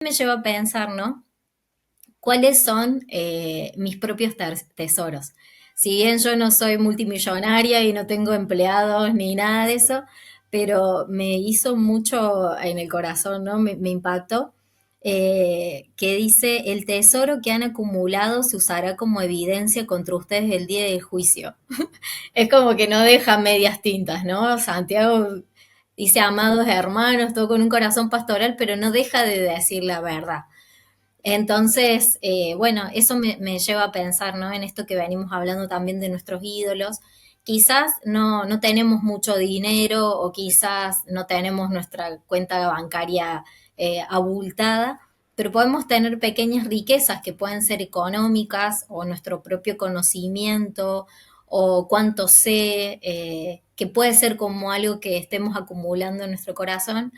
Me lleva a pensar, ¿no? ¿Cuáles son mis propios tesoros? Si bien yo no soy multimillonaria y no tengo empleados ni nada de eso, pero me hizo mucho en el corazón, ¿no? Me impactó, que dice, el tesoro que han acumulado se usará como evidencia contra ustedes el día del juicio. Es como que no deja medias tintas, ¿no? Santiago dice, amados hermanos, todo con un corazón pastoral, pero no deja de decir la verdad. Entonces, bueno, eso me lleva a pensar, ¿no? En esto que venimos hablando también de nuestros ídolos. Quizás no tenemos mucho dinero o quizás no tenemos nuestra cuenta bancaria abultada, pero podemos tener pequeñas riquezas que pueden ser económicas o nuestro propio conocimiento o cuánto sé, que puede ser como algo que estemos acumulando en nuestro corazón.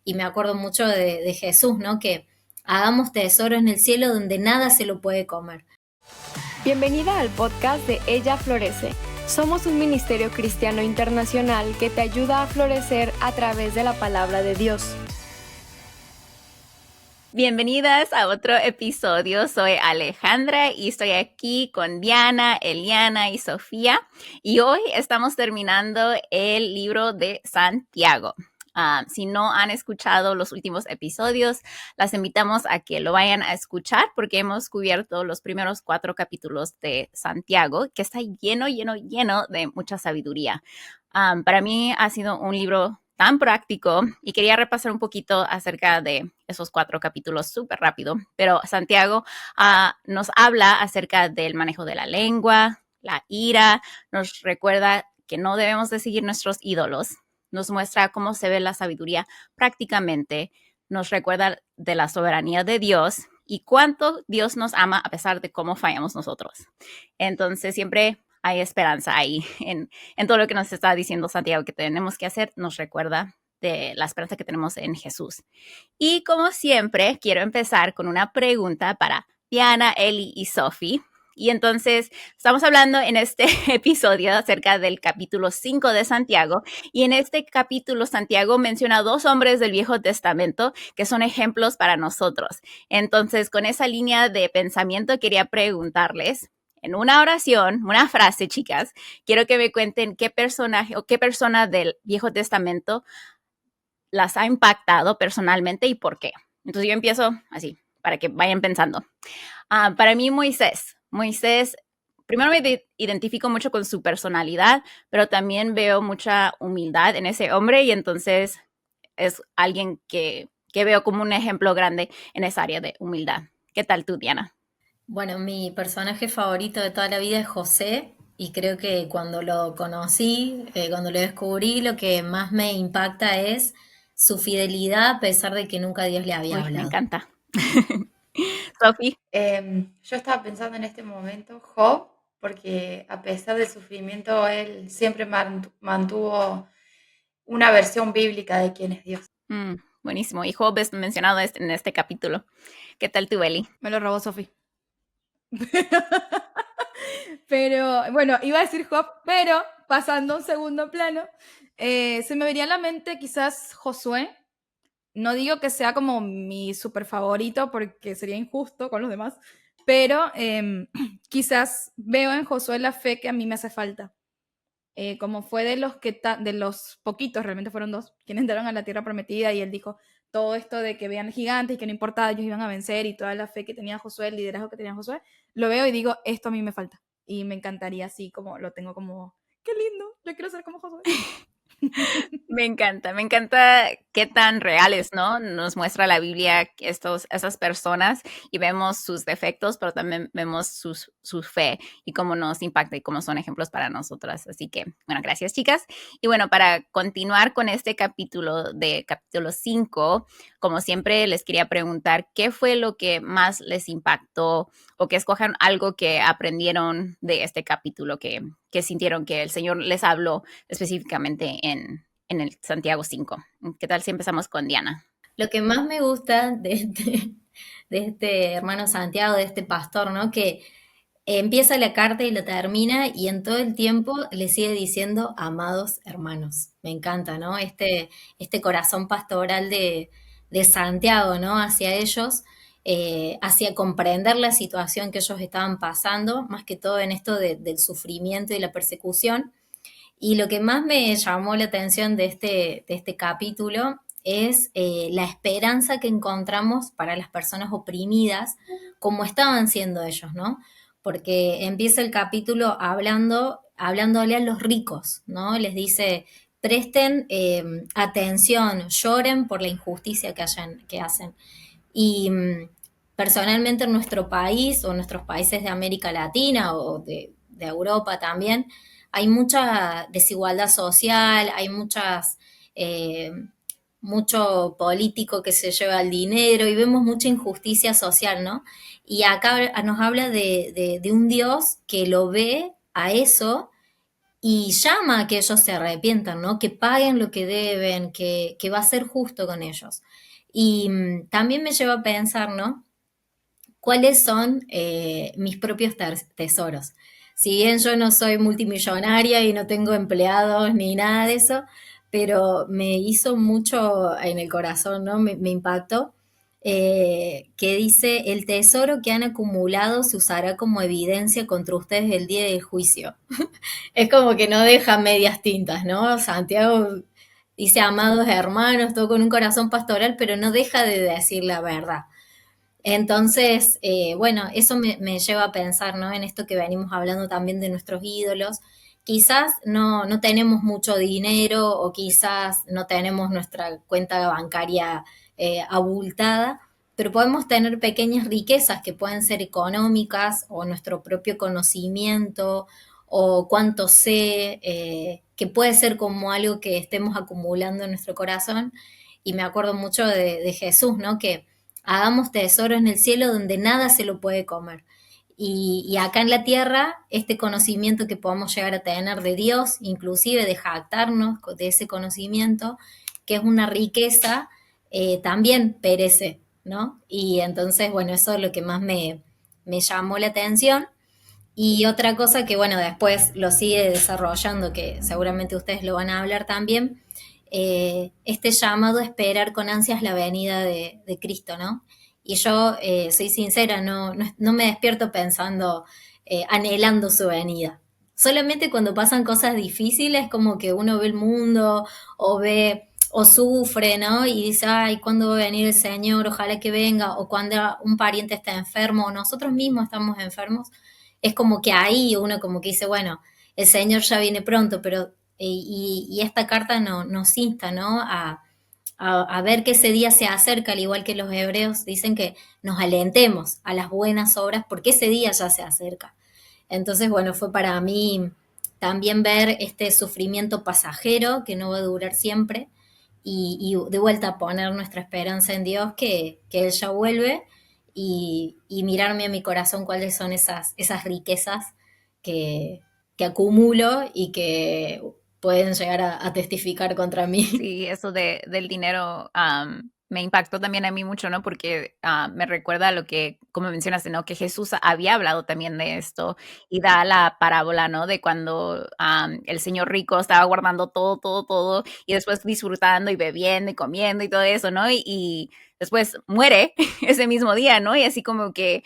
Y me acuerdo mucho de Jesús, ¿no? Que hagamos tesoro en el cielo donde nada se lo puede comer. Bienvenida al podcast de Ella Florece. Somos un ministerio cristiano internacional que te ayuda a florecer a través de la palabra de Dios. Bienvenidas a otro episodio. Soy Alejandra y estoy aquí con Diana, Eliana y Sofía. Y hoy estamos terminando el libro de Santiago. Si no han escuchado los últimos episodios, las invitamos a que lo vayan a escuchar porque hemos cubierto los primeros 4 capítulos de Santiago, que está lleno de mucha sabiduría. Para mí ha sido un libro tan práctico y quería repasar un poquito acerca de esos 4 capítulos súper rápido, pero Santiago nos habla acerca del manejo de la lengua, la ira, nos recuerda que no debemos de seguir nuestros ídolos, nos muestra cómo se ve la sabiduría prácticamente, nos recuerda de la soberanía de Dios y cuánto Dios nos ama a pesar de cómo fallamos nosotros. Entonces siempre hay esperanza ahí en todo lo que nos está diciendo Santiago que tenemos que hacer, nos recuerda de la esperanza que tenemos en Jesús. Y como siempre, quiero empezar con una pregunta para Diana, Eli y Sophie. Y entonces estamos hablando en este episodio acerca del capítulo 5 de Santiago. Y en este capítulo Santiago menciona a 2 hombres del Viejo Testamento que son ejemplos para nosotros. Entonces, con esa línea de pensamiento quería preguntarles, en una oración, una frase, chicas, quiero que me cuenten qué personaje o qué persona del Viejo Testamento las ha impactado personalmente y por qué. Entonces yo empiezo así, para que vayan pensando. Para mí Moisés, primero me identifico mucho con su personalidad, pero también veo mucha humildad en ese hombre y entonces es alguien que veo como un ejemplo grande en esa área de humildad. ¿Qué tal tú, Diana? Bueno, mi personaje favorito de toda la vida es José y creo que cuando lo conocí, cuando lo descubrí, lo que más me impacta es su fidelidad a pesar de que nunca Dios le había Uy, me hablado. encanta. Sophie. Yo estaba pensando en este momento Job, porque a pesar del sufrimiento, él siempre mantuvo una versión bíblica de quién es Dios. Buenísimo. Y Job es mencionado en este capítulo. ¿Qué tal tú, Eli? Me lo robó Sofi. Pero, bueno, iba a decir Job, pero pasando a un segundo plano, se me vería a la mente quizás Josué. No digo que sea como mi super favorito porque sería injusto con los demás, pero quizás veo en Josué la fe que a mí me hace falta. Como fue de los de los poquitos, realmente fueron 2, quienes entraron a la tierra prometida y él dijo todo esto de que vean gigantes y que no importaba, ellos iban a vencer y toda la fe que tenía Josué, el liderazgo que tenía Josué, lo veo y digo, esto a mí me falta. Y me encantaría así como lo tengo como, qué lindo, yo quiero ser como Josué. Me encanta qué tan reales, ¿no? Nos muestra la Biblia esas personas y vemos sus defectos, pero también vemos su fe y cómo nos impacta y cómo son ejemplos para nosotras. Así que, bueno, gracias, chicas. Y bueno, para continuar con este capítulo 5, como siempre les quería preguntar, ¿qué fue lo que más les impactó o que escojan algo que aprendieron de este capítulo que sintieron que el Señor les habló específicamente en el Santiago 5? ¿Qué tal si empezamos con Diana? Lo que más me gusta de este hermano Santiago, de este pastor, ¿no? Que empieza la carta y la termina y en todo el tiempo le sigue diciendo amados hermanos. Me encanta, ¿no? Este corazón pastoral de Santiago, ¿no? Hacia ellos, hacia comprender la situación que ellos estaban pasando, más que todo en esto del sufrimiento y la persecución. Y lo que más me llamó la atención de este capítulo es la esperanza que encontramos para las personas oprimidas, como estaban siendo ellos, ¿no? Porque empieza el capítulo hablándole a los ricos, ¿no? Les dice, presten atención, lloren por la injusticia que hacen. Y personalmente en nuestro país o en nuestros países de América Latina o de Europa también, hay mucha desigualdad social, hay eh, mucho político que se lleva el dinero y vemos mucha injusticia social, ¿no? Y acá nos habla de un Dios que lo ve a eso y llama a que ellos se arrepientan, ¿no? Que paguen lo que deben, que va a ser justo con ellos. Y también me lleva a pensar, ¿no? ¿Cuáles son mis propios tesoros? Si bien yo no soy multimillonaria y no tengo empleados ni nada de eso, pero me hizo mucho en el corazón, ¿no? Me impactó, que dice, el tesoro que han acumulado se usará como evidencia contra ustedes el día del juicio. Es como que no deja medias tintas, ¿no? Santiago dice, amados hermanos, todo con un corazón pastoral, pero no deja de decir la verdad. Entonces, bueno, eso me lleva a pensar, ¿no? En esto que venimos hablando también de nuestros ídolos. Quizás no tenemos mucho dinero o quizás no tenemos nuestra cuenta bancaria abultada, pero podemos tener pequeñas riquezas que pueden ser económicas o nuestro propio conocimiento o cuánto sé, que puede ser como algo que estemos acumulando en nuestro corazón. Y me acuerdo mucho de Jesús, ¿no? Que hagamos tesoro en el cielo donde nada se lo puede comer. Y acá en la tierra, este conocimiento que podamos llegar a tener de Dios, inclusive de jactarnos de ese conocimiento, que es una riqueza, también perece, ¿no? Y entonces, bueno, eso es lo que más me llamó la atención. Y otra cosa que, bueno, después lo sigue desarrollando, que seguramente ustedes lo van a hablar también, este llamado a esperar con ansias la venida de Cristo, ¿no? Y yo soy sincera, no me despierto pensando, anhelando su venida. Solamente cuando pasan cosas difíciles, como que uno ve el mundo o ve o sufre, ¿no? Y dice, ay, ¿cuándo va a venir el Señor? Ojalá que venga. O cuando un pariente está enfermo o nosotros mismos estamos enfermos, es como que ahí uno como que dice, bueno, el Señor ya viene pronto, pero y esta carta nos insta, ¿no? A ver que ese día se acerca, al igual que los hebreos dicen que nos alentemos a las buenas obras porque ese día ya se acerca. Entonces, bueno, fue para mí también ver este sufrimiento pasajero que no va a durar siempre y de vuelta poner nuestra esperanza en Dios, que Él ya vuelve y mirarme a mi corazón cuáles son esas riquezas que, que acumulo y que pueden llegar a testificar contra mí. Sí, eso del dinero me impactó también a mí mucho, ¿no? Porque me recuerda a lo que, como mencionaste, ¿no? Que Jesús había hablado también de esto y da la parábola, ¿no? De cuando el señor rico estaba guardando todo, todo, todo y después disfrutando y bebiendo y comiendo y todo eso, ¿no? Y después muere ese mismo día, ¿no? Y así como que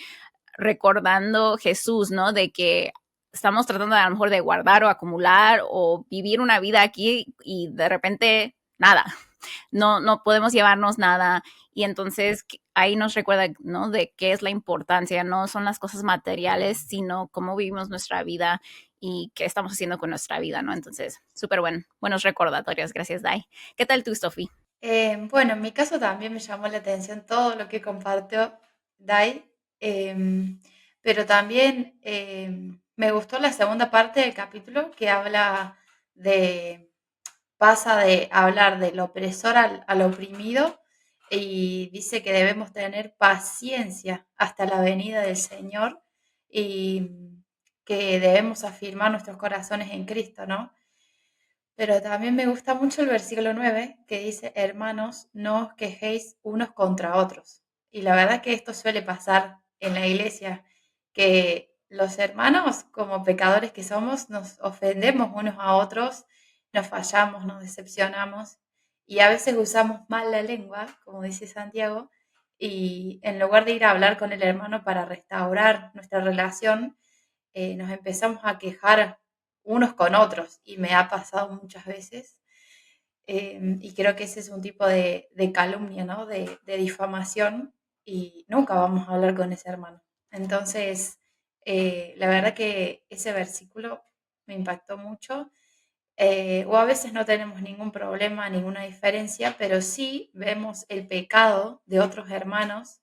recordando Jesús, ¿no? De que estamos tratando a lo mejor de guardar o acumular o vivir una vida aquí y de repente nada, no podemos llevarnos nada. Y entonces ahí nos recuerda, ¿no? De qué es la importancia, no son las cosas materiales, sino cómo vivimos nuestra vida y qué estamos haciendo con nuestra vida, ¿no? Entonces, súper buenos recordatorios. Gracias, Dai. ¿Qué tal tú, Sofi? Bueno, en mi caso también me llamó la atención todo lo que compartió Dai, pero también me gustó la segunda parte del capítulo que pasa de hablar del opresor al oprimido y dice que debemos tener paciencia hasta la venida del Señor y que debemos afirmar nuestros corazones en Cristo, ¿no? Pero también me gusta mucho el versículo 9 que dice, hermanos, no os quejéis unos contra otros. Y la verdad que esto suele pasar en la iglesia, que los hermanos, como pecadores que somos, nos ofendemos unos a otros, nos fallamos, nos decepcionamos. Y a veces usamos mal la lengua, como dice Santiago, y en lugar de ir a hablar con el hermano para restaurar nuestra relación, nos empezamos a quejar unos con otros, y me ha pasado muchas veces. Y creo que ese es un tipo de calumnia, ¿no? De difamación, y nunca vamos a hablar con ese hermano. Entonces, la verdad que ese versículo me impactó mucho. O a veces no tenemos ningún problema, ninguna diferencia, pero sí vemos el pecado de otros hermanos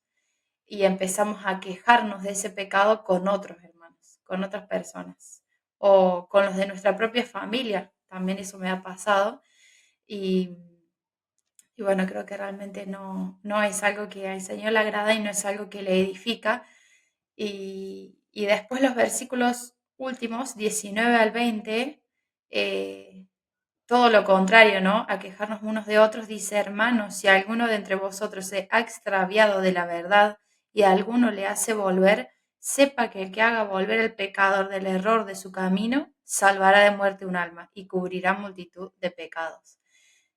y empezamos a quejarnos de ese pecado con otros hermanos, con otras personas, o con los de nuestra propia familia. También eso me ha pasado. Y, y bueno, creo que realmente no es algo que al Señor le agrada y no es algo que le edifica. Y después los versículos últimos, 19 al 20, todo lo contrario, ¿no? A quejarnos unos de otros, dice: hermanos, si alguno de entre vosotros se ha extraviado de la verdad y a alguno le hace volver, sepa que el que haga volver al pecador del error de su camino, salvará de muerte un alma y cubrirá multitud de pecados.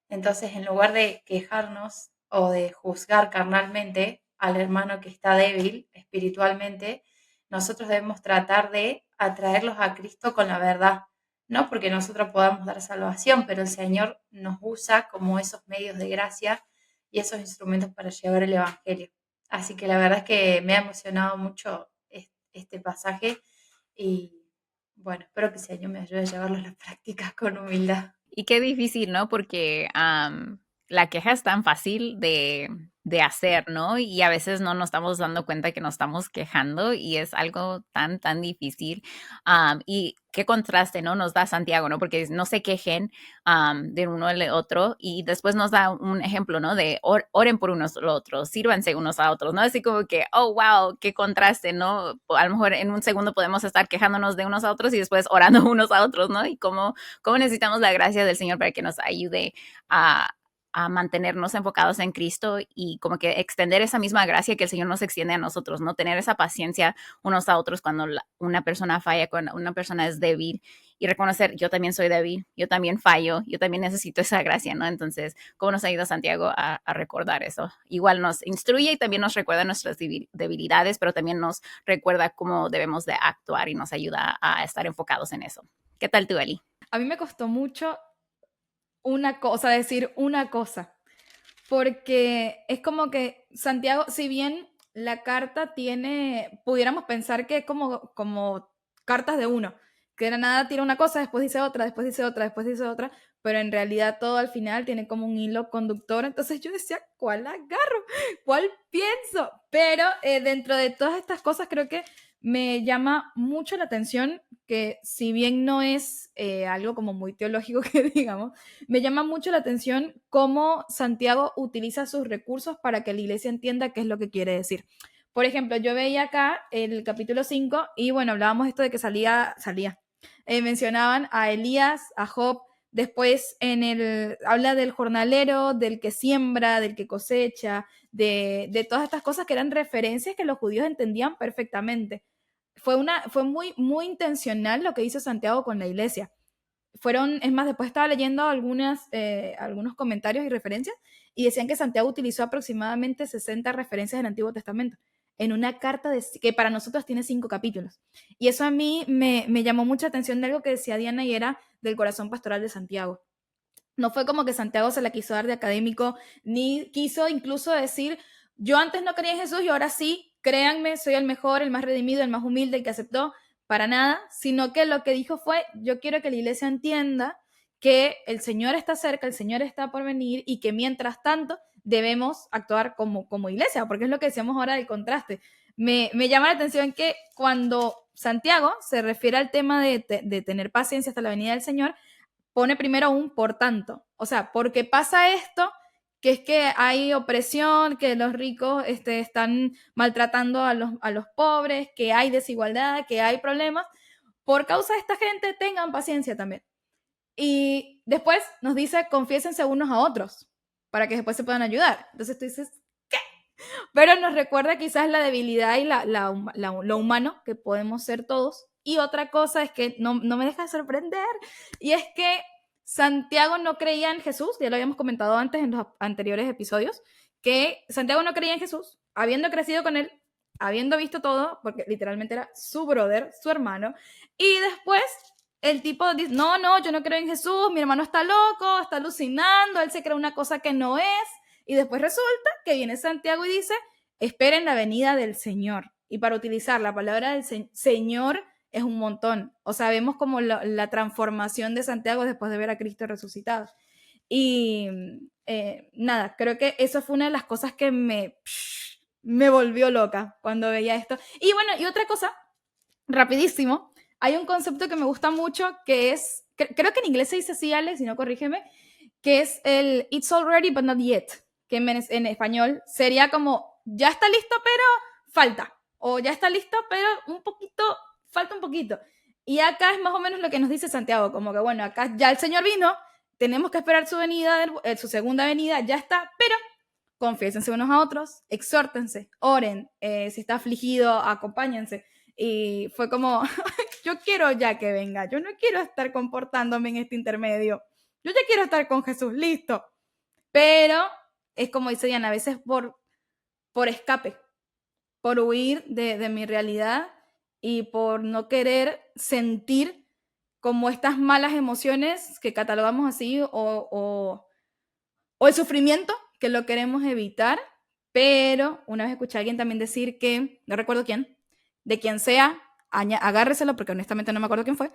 Entonces, en lugar de quejarnos o de juzgar carnalmente al hermano que está débil espiritualmente, nosotros debemos tratar de atraerlos a Cristo con la verdad, no porque nosotros podamos dar salvación, pero el Señor nos usa como esos medios de gracia y esos instrumentos para llevar el Evangelio. Así que la verdad es que me ha emocionado mucho este pasaje y bueno, espero que el Señor me ayude a llevarlo a la práctica con humildad. Y qué difícil, ¿no? Porque la queja es tan fácil de hacer, ¿no? Y a veces no nos estamos dando cuenta que nos estamos quejando y es algo tan, tan difícil. Y qué contraste, ¿no? Nos da Santiago, ¿no? Porque no se quejen de uno al otro y después nos da un ejemplo, ¿no? De oren por unos a los otros, sírvanse unos a otros, ¿no? Así como que, oh, wow, qué contraste, ¿no? A lo mejor en un segundo podemos estar quejándonos de unos a otros y después orando unos a otros, ¿no? Y cómo necesitamos la gracia del Señor para que nos ayude a mantenernos enfocados en Cristo y como que extender esa misma gracia que el Señor nos extiende a nosotros, ¿no? Tener esa paciencia unos a otros cuando una persona falla, cuando una persona es débil y reconocer, yo también soy débil, yo también fallo, yo también necesito esa gracia, ¿no? Entonces, ¿cómo nos ayuda Santiago a recordar eso? Igual nos instruye y también nos recuerda nuestras debilidades, pero también nos recuerda cómo debemos de actuar y nos ayuda a estar enfocados en eso. ¿Qué tal tú, Eli? A mí me costó mucho decir una cosa, porque es como que Santiago, si bien la carta tiene, pudiéramos pensar que es como cartas de uno, que de la nada tira una cosa, después dice otra, después dice otra, después dice otra, pero en realidad todo al final tiene como un hilo conductor. Entonces yo decía, ¿cuál agarro? ¿Cuál pienso? Pero dentro de todas estas cosas creo que me llama mucho la atención que, si bien no es algo como muy teológico que digamos, me llama mucho la atención cómo Santiago utiliza sus recursos para que la iglesia entienda qué es lo que quiere decir. Por ejemplo, yo veía acá el capítulo 5 y bueno, hablábamos esto de que mencionaban a Elías, a Job, después habla del jornalero, del que siembra, del que cosecha, de todas estas cosas que eran referencias que los judíos entendían perfectamente. Fue muy, muy intencional lo que hizo Santiago con la iglesia. Es más, después estaba leyendo algunos comentarios y referencias y decían que Santiago utilizó aproximadamente 60 referencias del Antiguo Testamento en una carta que para nosotros tiene 5 capítulos. Y eso a mí me llamó mucha atención de algo que decía Diana y era del corazón pastoral de Santiago. No fue como que Santiago se la quiso dar de académico, ni quiso incluso decir, yo antes no creía en Jesús y ahora sí, créanme, soy el mejor, el más redimido, el más humilde, el que aceptó, para nada, sino que lo que dijo fue, yo quiero que la iglesia entienda que el Señor está cerca, el Señor está por venir y que mientras tanto debemos actuar como iglesia, porque es lo que decíamos ahora del contraste. Me llama la atención que cuando Santiago se refiere al tema de tener paciencia hasta la venida del Señor, pone primero un por tanto. O sea, porque pasa esto, que es que hay opresión, que los ricos están maltratando a los pobres, que hay desigualdad, que hay problemas. Por causa de esta gente, tengan paciencia también. Y después nos dice, confiésense unos a otros, para que después se puedan ayudar. Entonces tú dices, ¿qué? Pero nos recuerda quizás la debilidad y lo humano que podemos ser todos. Y otra cosa es que no me deja de sorprender, y es que Santiago no creía en Jesús, ya lo habíamos comentado antes en los anteriores episodios, que Santiago no creía en Jesús, habiendo crecido con él, habiendo visto todo, porque literalmente era su brother, su hermano, y después el tipo dice, no, yo no creo en Jesús, mi hermano está loco, está alucinando, él se cree una cosa que no es, y después resulta que viene Santiago y dice, esperen la venida del Señor. Y para utilizar la palabra del Señor es un montón. O sea, vemos como la transformación de Santiago después de ver a Cristo resucitado. Y nada, creo que eso fue una de las cosas que me volvió loca cuando veía esto. Y bueno, y otra cosa, rapidísimo, hay un concepto que me gusta mucho que es, creo que en inglés se dice así, Alex, si no corrígeme, que es el it's all ready but not yet, que en español sería como ya está listo pero falta, o ya está listo pero falta un poquito. Y acá es más o menos lo que nos dice Santiago, como que bueno, acá ya el Señor vino, tenemos que esperar su venida, su segunda venida, ya está, pero confiésense unos a otros, exhórtense, oren, si está afligido, acompáñense. Y fue como, yo quiero ya que venga, yo no quiero estar comportándome en este intermedio, yo ya quiero estar con Jesús, listo. Pero es como dice Diana, a veces por escape, por huir de mi realidad y por no querer sentir como estas malas emociones que catalogamos así o el sufrimiento que lo queremos evitar. Pero una vez escuché a alguien también decir que, no recuerdo quién, de quien sea, agárreselo porque honestamente no me acuerdo quién fue,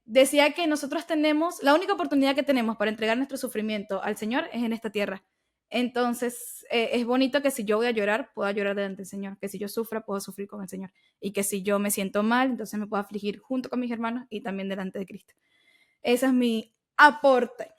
decía que nosotros tenemos, la única oportunidad que tenemos para entregar nuestro sufrimiento al Señor es en esta tierra. Entonces, es bonito que si yo voy a llorar, pueda llorar delante del Señor, que si yo sufra, puedo sufrir con el Señor, y que si yo me siento mal, entonces me puedo afligir junto con mis hermanos y también delante de Cristo. Ese es mi aporte.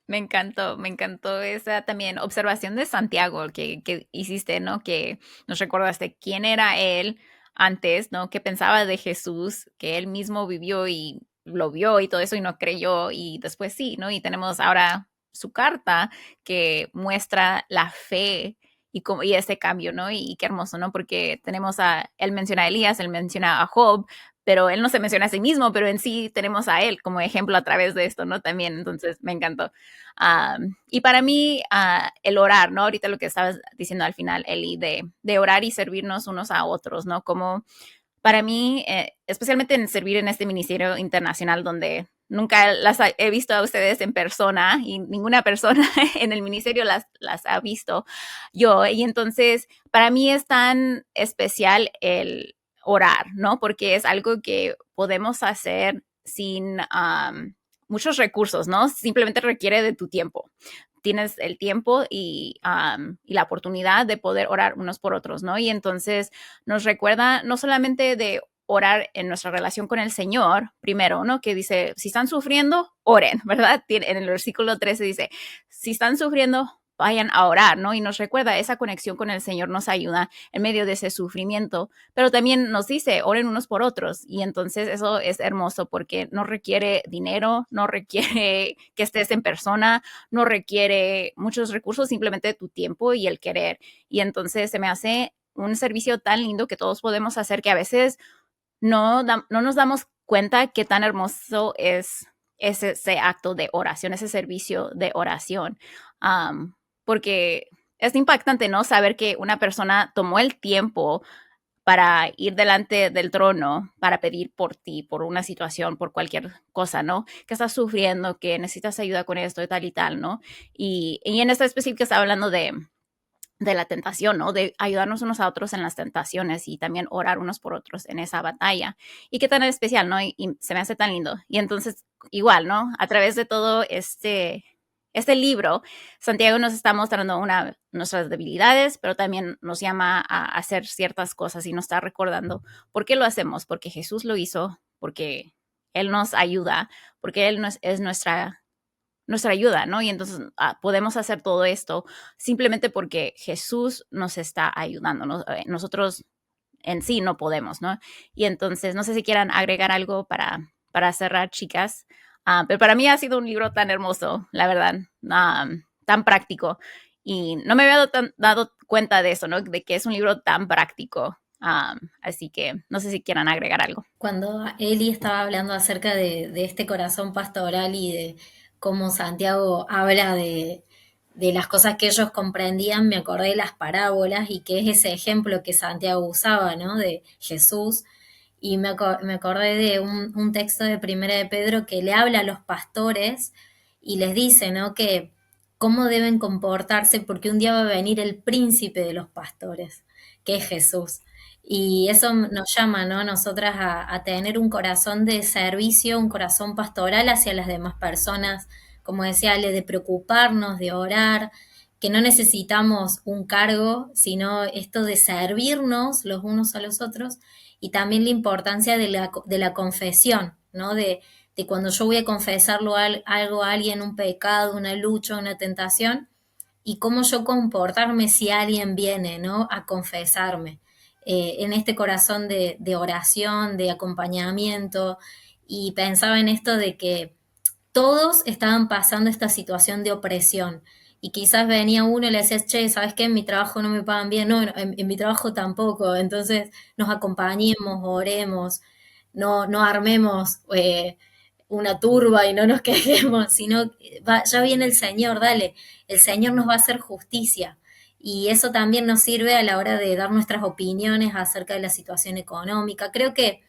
Me encantó esa también observación de Santiago que hiciste, ¿no? Que nos recordaste quién era él antes, ¿no? Que pensaba de Jesús, que él mismo vivió y lo vio y todo eso y no creyó y después sí, ¿no? Y tenemos ahora su carta que muestra la fe y ese cambio, ¿no? Y qué hermoso, ¿no? Porque él menciona a Elías, él menciona a Job, pero él no se menciona a sí mismo, pero en sí tenemos a él como ejemplo a través de esto, ¿no? También, entonces me encantó. Y para mí, el orar, ¿no? Ahorita lo que estabas diciendo al final, Eli, de orar y servirnos unos a otros, ¿no? Como para mí, especialmente en servir en este ministerio internacional donde nunca las he visto a ustedes en persona y ninguna persona en el ministerio las ha visto yo. Y entonces, para mí es tan especial el orar, ¿no? Porque es algo que podemos hacer sin muchos recursos, ¿no? Simplemente requiere de tu tiempo. Tienes el tiempo y la oportunidad de poder orar unos por otros, ¿no? Y entonces nos recuerda no solamente de orar en nuestra relación con el Señor, primero, ¿no? Que dice, si están sufriendo, oren, ¿verdad? En el versículo 13 dice, si están sufriendo, vayan a orar, ¿no? Y nos recuerda esa conexión con el Señor nos ayuda en medio de ese sufrimiento, pero también nos dice, oren unos por otros. Y entonces eso es hermoso porque no requiere dinero, no requiere que estés en persona, no requiere muchos recursos, simplemente tu tiempo y el querer. Y entonces se me hace un servicio tan lindo que todos podemos hacer que a veces no nos damos cuenta qué tan hermoso es ese acto de oración, ese servicio de oración. Porque es impactante, ¿no? Saber que una persona tomó el tiempo para ir delante del trono, para pedir por ti, por una situación, por cualquier cosa, ¿no? Que estás sufriendo, que necesitas ayuda con esto y tal, ¿no? Y en esta específica estaba hablando de la tentación, ¿no? De ayudarnos unos a otros en las tentaciones y también orar unos por otros en esa batalla. Y qué tan especial, ¿no? Y se me hace tan lindo. Y entonces, igual, ¿no? A través de todo este libro, Santiago nos está mostrando nuestras debilidades, pero también nos llama a hacer ciertas cosas y nos está recordando por qué lo hacemos, porque Jesús lo hizo, porque Él nos ayuda, porque Él es nuestra ayuda, ¿no? Y entonces podemos hacer todo esto simplemente porque Jesús nos está ayudando, ¿no? Nosotros en sí no podemos, ¿no? Y entonces, no sé si quieran agregar algo para cerrar, chicas. Pero para mí ha sido un libro tan hermoso, la verdad, tan práctico. Y no me había dado cuenta de eso, ¿no? De que es un libro tan práctico. Así que no sé si quieran agregar algo. Cuando Eli estaba hablando acerca de este corazón pastoral y de cómo Santiago habla de las cosas que ellos comprendían, me acordé de las parábolas y que es ese ejemplo que Santiago usaba, ¿no? De Jesús. Y me acordé de un texto de Primera de Pedro que le habla a los pastores y les dice, ¿no? Que cómo deben comportarse porque un día va a venir el príncipe de los pastores, que es Jesús. Y eso nos llama, ¿no? Nosotras a tener un corazón de servicio, un corazón pastoral hacia las demás personas, como decía Ale, de preocuparnos, de orar, que no necesitamos un cargo, sino esto de servirnos los unos a los otros y también la importancia de la confesión, ¿no? De cuando yo voy a confesarlo algo a alguien, un pecado, una lucha, una tentación, y cómo yo comportarme si alguien viene, ¿no? A confesarme. En este corazón de oración, de acompañamiento, y pensaba en esto de que todos estaban pasando esta situación de opresión. Y quizás venía uno y le decía, che, ¿sabes qué? En mi trabajo no me pagan bien. No, en mi trabajo tampoco. Entonces nos acompañemos, oremos, no armemos una turba y no nos quejemos, sino ya viene el Señor, dale, el Señor nos va a hacer justicia. Y eso también nos sirve a la hora de dar nuestras opiniones acerca de la situación económica. Creo que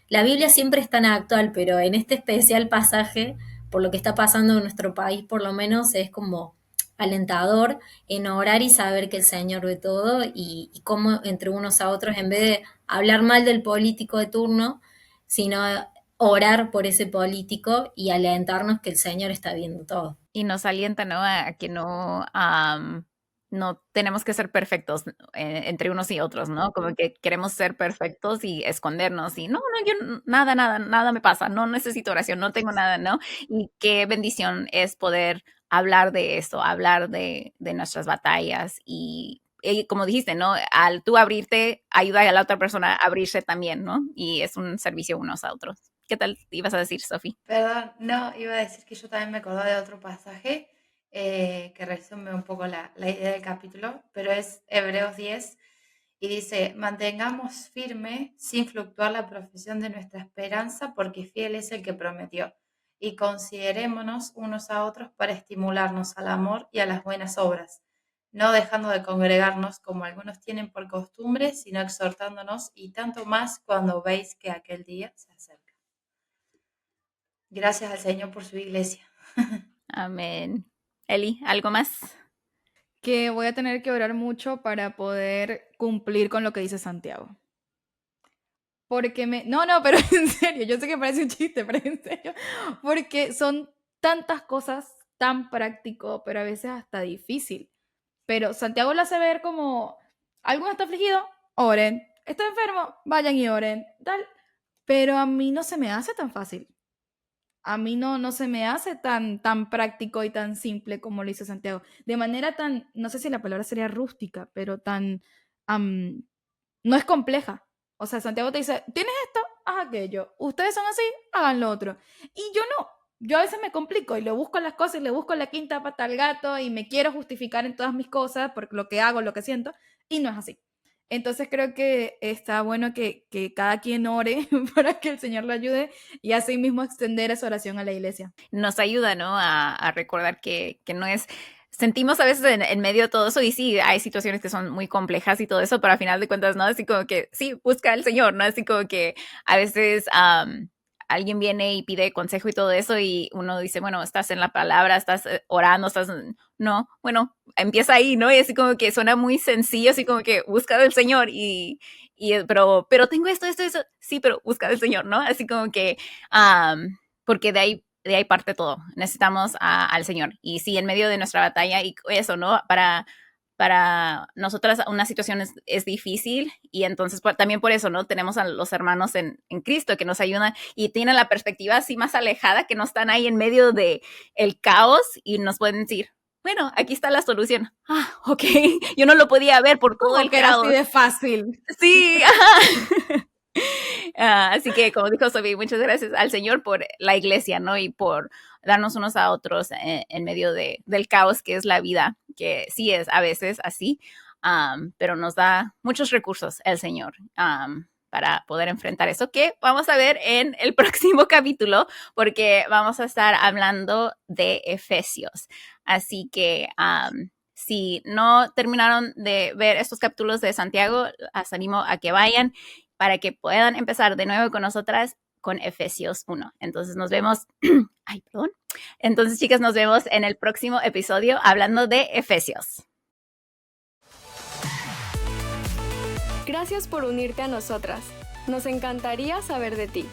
la Biblia siempre es tan actual, pero en este especial pasaje, por lo que está pasando en nuestro país, por lo menos es como alentador en orar y saber que el Señor ve todo y cómo entre unos a otros, en vez de hablar mal del político de turno, sino orar por ese político y alentarnos que el Señor está viendo todo. Y nos alienta, ¿no? A que no, no tenemos que ser perfectos entre unos y otros, ¿no? Como que queremos ser perfectos y escondernos y yo nada me pasa, no necesito oración, no tengo nada, ¿no? Y qué bendición es poder hablar de esto, hablar de nuestras batallas y como dijiste, ¿no? Al tú abrirte, ayuda a la otra persona a abrirse también, ¿no? Y es un servicio unos a otros. ¿Qué tal ibas a decir, Sofi? Perdón, no, iba a decir que yo también me acordaba de otro pasaje que resume un poco la idea del capítulo, pero es Hebreos 10 y dice, mantengamos firme sin fluctuar la profesión de nuestra esperanza porque fiel es el que prometió y considerémonos unos a otros para estimularnos al amor y a las buenas obras, no dejando de congregarnos como algunos tienen por costumbre, sino exhortándonos y tanto más cuando veis que aquel día se acerca. Gracias al Señor por su iglesia. Amén. Eli, ¿algo más? Que voy a tener que orar mucho para poder cumplir con lo que dice Santiago. Porque no, pero en serio, yo sé que parece un chiste, pero en serio, porque son tantas cosas tan práctico, pero a veces hasta difícil. Pero Santiago lo hace ver como, ¿alguno está afligido? Oren. ¿Está enfermo? Vayan y oren. Tal. Pero a mí no se me hace tan fácil. A mí no se me hace tan práctico y tan simple como lo hizo Santiago. De manera tan, no sé si la palabra sería rústica, pero tan, no es compleja. O sea, Santiago te dice, ¿tienes esto? Haz aquello. Ustedes son así, hagan lo otro. Y yo no. Yo a veces me complico y le busco las cosas y le busco la quinta pata al gato y me quiero justificar en todas mis cosas por lo que hago, lo que siento, y no es así. Entonces creo que está bueno que cada quien ore para que el Señor lo ayude y así mismo extender esa oración a la iglesia. Nos ayuda, ¿no? A recordar que no es... Sentimos a veces en medio de todo eso y sí, hay situaciones que son muy complejas y todo eso, pero al final de cuentas, ¿no? Así como que sí, busca al Señor, ¿no? Así como que a veces alguien viene y pide consejo y todo eso y uno dice, bueno, estás en la palabra, estás orando, no, bueno, empieza ahí, ¿no? Y así como que suena muy sencillo, así como que busca del Señor pero tengo esto, sí, pero busca del Señor, ¿no? Así como que, porque de ahí parte todo. Necesitamos al Señor. Y sí, en medio de nuestra batalla y eso, ¿no? Para nosotras una situación es difícil y entonces también por eso, ¿no? Tenemos a los hermanos en Cristo que nos ayudan y tienen la perspectiva así más alejada, que no están ahí en medio de el caos y nos pueden decir, bueno, aquí está la solución. Ok, yo no lo podía ver por todo el que caos. era así de fácil. Sí, así que como dijo Sophie, muchas gracias al Señor por la iglesia, ¿no? Y por darnos unos a otros en medio del caos que es la vida, que sí es a veces así, pero nos da muchos recursos el Señor para poder enfrentar eso, que vamos a ver en el próximo capítulo, porque vamos a estar hablando de Efesios. Así que si no terminaron de ver estos capítulos de Santiago, les animo a que vayan para que puedan empezar de nuevo con nosotras con Efesios 1. Entonces nos vemos, Entonces, chicas, nos vemos en el próximo episodio hablando de Efesios. Gracias por unirte a nosotras. Nos encantaría saber de ti.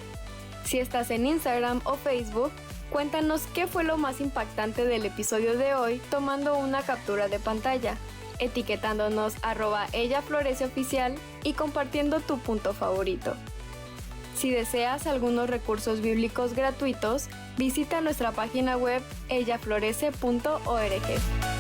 Si estás en Instagram o Facebook, cuéntanos qué fue lo más impactante del episodio de hoy tomando una captura de pantalla, etiquetándonos @ellafloreceoficial y compartiendo tu punto favorito. Si deseas algunos recursos bíblicos gratuitos, visita nuestra página web ellaflorece.org.